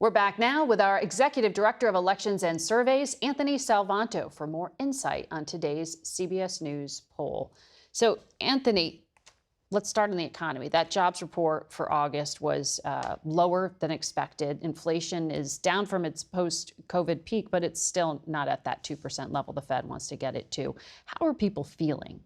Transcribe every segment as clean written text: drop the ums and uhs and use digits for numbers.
We're back now with our Executive Director of Elections and Surveys, Anthony Salvanto, for more insight on today's CBS News poll. So, Anthony, let's start on the economy. That jobs report for August was lower than expected. Inflation is down from its post-COVID peak, but it's still not at that 2% level the Fed wants to get it to. How are people feeling?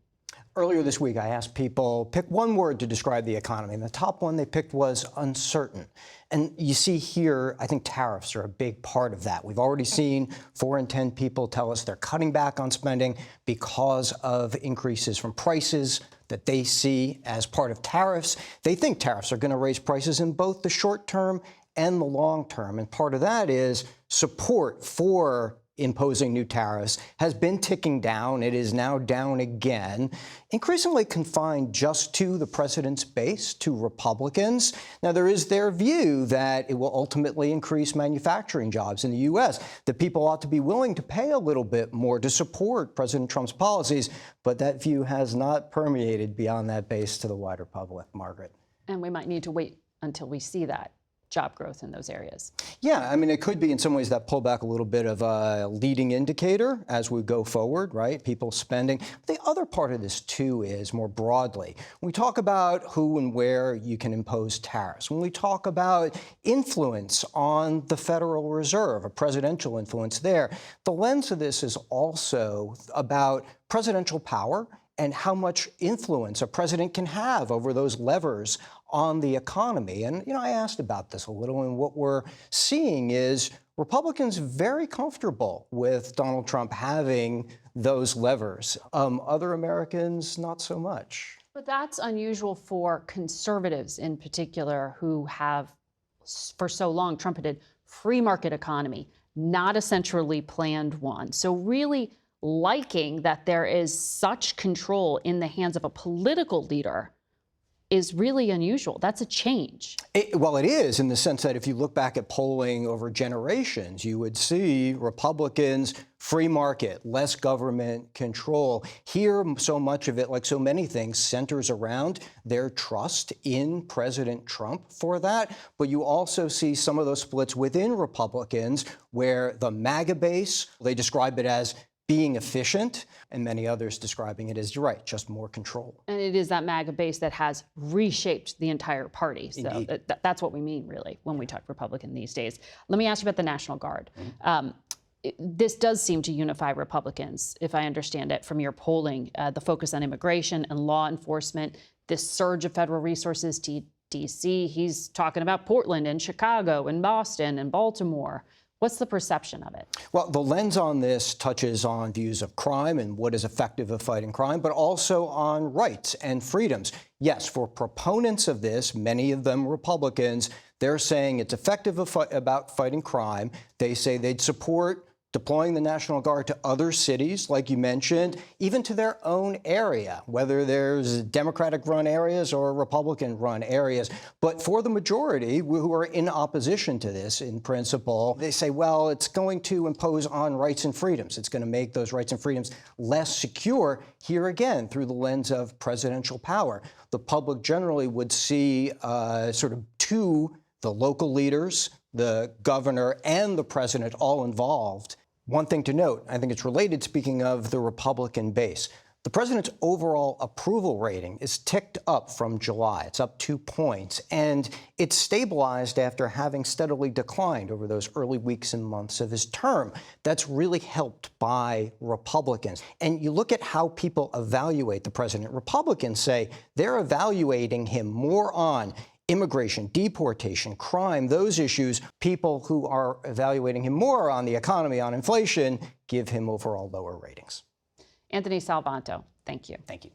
Earlier this week, I asked people, pick one word to describe the economy, and the top one they picked was uncertain. And you see here, I think tariffs are a big part of that. We've already seen 4 in 10 people tell us they're cutting back on spending because of increases from prices that they see as part of tariffs. They think tariffs are going to raise prices in both the short term and the long term. And part of that is support for imposing new tariffs has been ticking down. It is now down again, increasingly confined just to the president's base, to Republicans. Now, there is their view that it will ultimately increase manufacturing jobs in the U.S., that people ought to be willing to pay a little bit more to support President Trump's policies. But that view has not permeated beyond that base to the wider public, Margaret. And we might need to wait until we see that job growth in those areas. Yeah, I mean, it could be in some ways that pullback a little bit of a leading indicator as we go forward, right? People spending. The other part of this, too, is more broadly, when we talk about who and where you can impose tariffs, when we talk about influence on the Federal Reserve, a presidential influence there, the lens of this is also about presidential power and how much influence a president can have over those levers on the economy. And, I asked about this a little, and what we're seeing is Republicans very comfortable with Donald Trump having those levers. Other Americans, not so much. But that's unusual for conservatives in particular, who have for so long trumpeted free market economy, not a centrally planned one. So really liking that there is such control in the hands of a political leader is really unusual. That's a change. Well, it is, in the sense that if you look back at polling over generations, you would see Republicans, free market, less government control. Here, so much of it, like so many things, centers around their trust in President Trump for that. But you also see some of those splits within Republicans where the MAGA base, they describe it as being efficient, and many others describing it as, you're right, just more control. And it is that MAGA base that has reshaped the entire party. So that's what we mean, really, when we talk Republican these days. Let me ask you about the National Guard. This does seem to unify Republicans, if I understand it, from your polling, the focus on immigration and law enforcement, this surge of federal resources to D.C. He's talking about Portland and Chicago and Boston and Baltimore. What's the perception of it? Well, the lens on this touches on views of crime and what is effective of fighting crime, but also on rights and freedoms. Yes, for proponents of this, many of them Republicans, they're saying it's effective about fighting crime. They say they'd support deploying the National Guard to other cities, like you mentioned, even to their own area, whether there's Democratic-run areas or Republican-run areas. But for the majority who are in opposition to this, in principle, they say, well, it's going to impose on rights and freedoms. It's going to make those rights and freedoms less secure, here again, through the lens of presidential power. The public generally would see sort of the local leaders, the governor, and the president all involved. One thing to note, I think it's related, speaking of the Republican base, the president's overall approval rating is ticked up from July. It's up 2 points, and it's stabilized after having steadily declined over those early weeks and months of his term. That's really helped by Republicans. And you look at how people evaluate the president. Republicans say they're evaluating him more on immigration, deportation, crime, those issues. People who are evaluating him more on the economy, on inflation, give him overall lower ratings. Anthony Salvanto, thank you. Thank you.